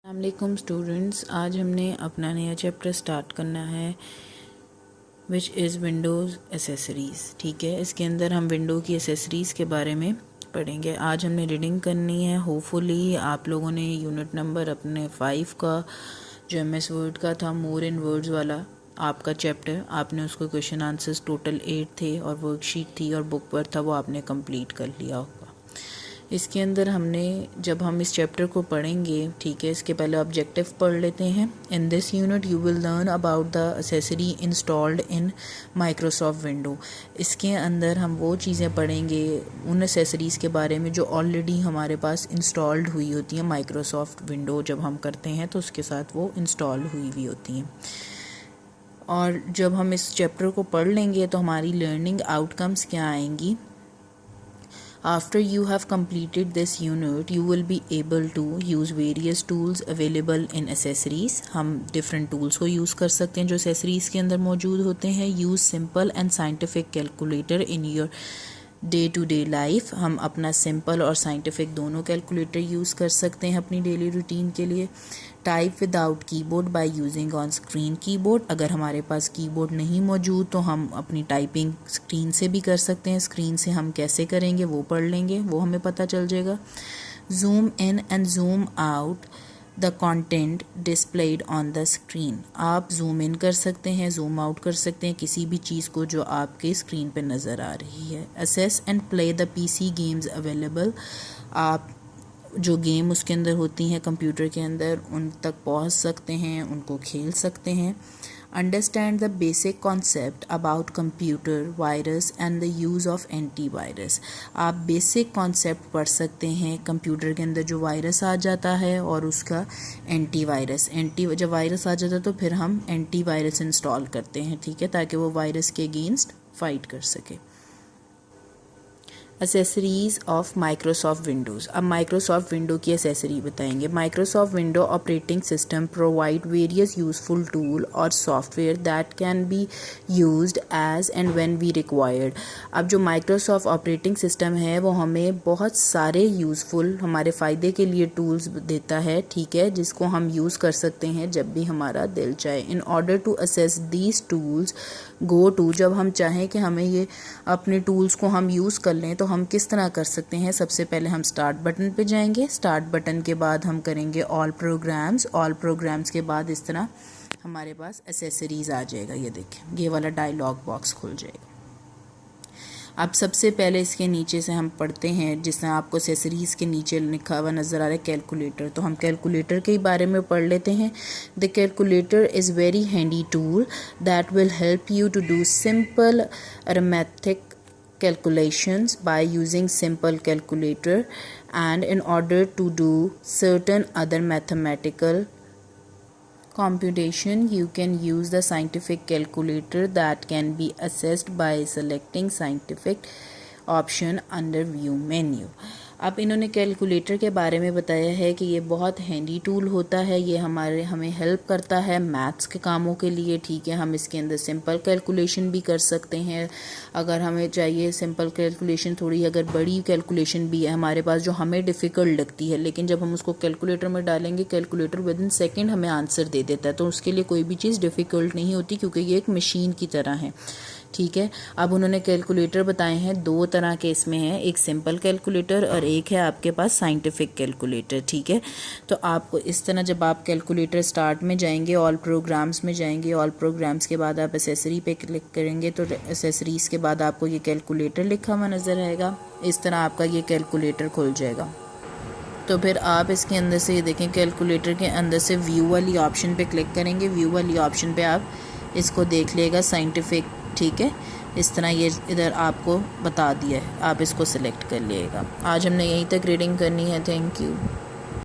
अस्सलामुअलैकुम स्टूडेंट्स, आज हमने अपना नया चैप्टर स्टार्ट करना है विच इज़ विंडोज़ एसेसरीज़। ठीक है, इसके अंदर हम विंडो की एसेसरीज़ के बारे में पढ़ेंगे। आज हमने रीडिंग करनी है। होपफुली आप लोगों ने यूनिट नंबर अपने 5 का जो MS वर्ड का था, मोर इन वर्ड्स वाला आपका चैप्टर, आपने उसको क्वेश्चन आंसर्स टोटल 8 थे और वर्कशीट थी और बुक पर था, वो आपने कंप्लीट कर लिया होगा। इसके अंदर हमने जब हम इस चैप्टर को पढ़ेंगे, ठीक है, इसके पहले ऑब्जेक्टिव पढ़ लेते हैं। In this unit you will learn about the accessory installed in Microsoft window. इसके अंदर हम वो चीज़ें पढ़ेंगे उन एसेसरीज़ के बारे में जो ऑलरेडी हमारे पास इंस्टॉल्ड हुई होती हैं। माइक्रोसॉफ्ट विंडो जब हम करते हैं तो उसके साथ वो इंस्टॉल हुई हुई होती हैं। और जब हम इस चैप्टर को पढ़ लेंगे तो हमारी लर्निंग आउटकम्स क्या आएंगी। After you have completed this unit, you will be able to use various tools available in accessories. हम different tools को use कर सकते हैं जो accessories के अंदर मौजूद होते हैं। Use simple and scientific calculator in your day to day life. हम अपना सिंपल और साइंटिफिक दोनों कैलकुलेटर यूज़ कर सकते हैं अपनी डेली रूटीन के लिए। Type without keyboard by using on screen keyboard. अगर हमारे पास कीबोर्ड नहीं मौजूद तो हम अपनी टाइपिंग स्क्रीन से भी कर सकते हैं। स्क्रीन से हम कैसे करेंगे वो पढ़ लेंगे, वो हमें पता चल जाएगा। Zoom in and zoom out the content displayed on the screen. आप जूम इन कर सकते हैं, जूम आउट कर सकते हैं किसी भी चीज़ को जो आपके स्क्रीन पे नज़र आ रही है। Assess and play the PC games available. आप जो गेम उसके अंदर होती हैं कंप्यूटर के अंदर उन तक पहुंच सकते हैं, उनको खेल सकते हैं। Understand the basic concept about computer virus and the use of antivirus. आप बेसिक कॉन्सेप्ट पढ़ सकते हैं कंप्यूटर के अंदर जो वायरस आ जाता है और उसका एंटीवायरस। जब वायरस आ जाता है तो फिर हम एंटीवायरस इंस्टॉल करते हैं, ठीक है, ताकि वो वायरस के अगेंस्ट फाइट कर सके। Accessories of Microsoft Windows. अब माइक्रोसॉफ्ट विंडो की एसेसरी बताएंगे। Microsoft window operating system provide various useful tool और software that can be used as and when we required. अब जो माइक्रोसॉफ्ट ऑपरेटिंग सिस्टम है वो हमें बहुत सारे यूज़फुल हमारे फ़ायदे के लिए टूल्स देता है, ठीक है, जिसको हम यूज़ कर सकते हैं जब भी हमारा दिल चाहे। In order to access these tools go to. जब हम चाहें कि हमें ये अपने टूल्स को हम यूज़ कर लें तो हम किस तरह कर सकते हैं। सबसे पहले हम स्टार्ट बटन पे जाएंगे। स्टार्ट बटन के बाद हम करेंगे ऑल प्रोग्राम्स। ऑल प्रोग्राम्स के बाद इस तरह हमारे पास एसेसरीज़ आ जाएगा। ये देखें, ये वाला डायलॉग बॉक्स खुल जाएगा। अब सबसे पहले इसके नीचे से हम पढ़ते हैं, जिस तरह आपको एसेसरीज़ के नीचे लिखा हुआ नज़र आ रहा है कैलकुलेटर, तो हम कैलकुलेटर के बारे में पढ़ लेते हैं। The calculator is very handy tool that will help you to do simple arithmetic calculations by using simple calculator, and in order to do certain other mathematical computation you can use the scientific calculator that can be accessed by selecting scientific option under view menu। अब इन्होंने calculator के बारे में बताया है कि ये बहुत हैंडी टूल होता है। ये हमें हेल्प करता है मैथ्स के कामों के लिए, ठीक है। हम इसके अंदर सिंपल कैलकुलेशन भी कर सकते हैं अगर हमें चाहिए। सिंपल कैलकुलेशन थोड़ी अगर बड़ी कैलकुलेशन भी है हमारे पास जो हमें डिफ़िकल्ट लगती है, लेकिन जब हम उसको कैलकुलेटर में डालेंगे कैलकुलेटर विद इन सेकेंड हमें आंसर दे देता है। तो उसके लिए कोई भी चीज़ डिफ़िकल्ट नहीं होती क्योंकि ये एक मशीन की तरह है, ठीक है। अब उन्होंने कैलकुलेटर बताए हैं दो तरह के इसमें हैं, एक सिंपल कैलकुलेटर और एक है आपके पास साइंटिफिक कैलकुलेटर, ठीक है। तो आपको इस तरह जब आप कैलकुलेटर स्टार्ट में जाएंगे, ऑल प्रोग्राम्स में जाएंगे, ऑल प्रोग्राम्स के बाद आप एसेसरी पे क्लिक करेंगे तो एसेसरीज़ के बाद आपको ये कैलकुलेटर लिखा हुआ नज़र आएगा। इस तरह आपका ये कैलकुलेटर खुल जाएगा। तो फिर आप इसके अंदर से ये देखें, कैलकुलेटर के अंदर से व्यू वाली ऑप्शन पे क्लिक करेंगे। व्यू वाली ऑप्शन पे आप इसको देख लेगा साइंटिफिक, ठीक है। इस तरह ये इधर आपको बता दिया है, आप इसको सिलेक्ट कर लीजिएगा। आज हमने यहीं तक रीडिंग करनी है। Thank you.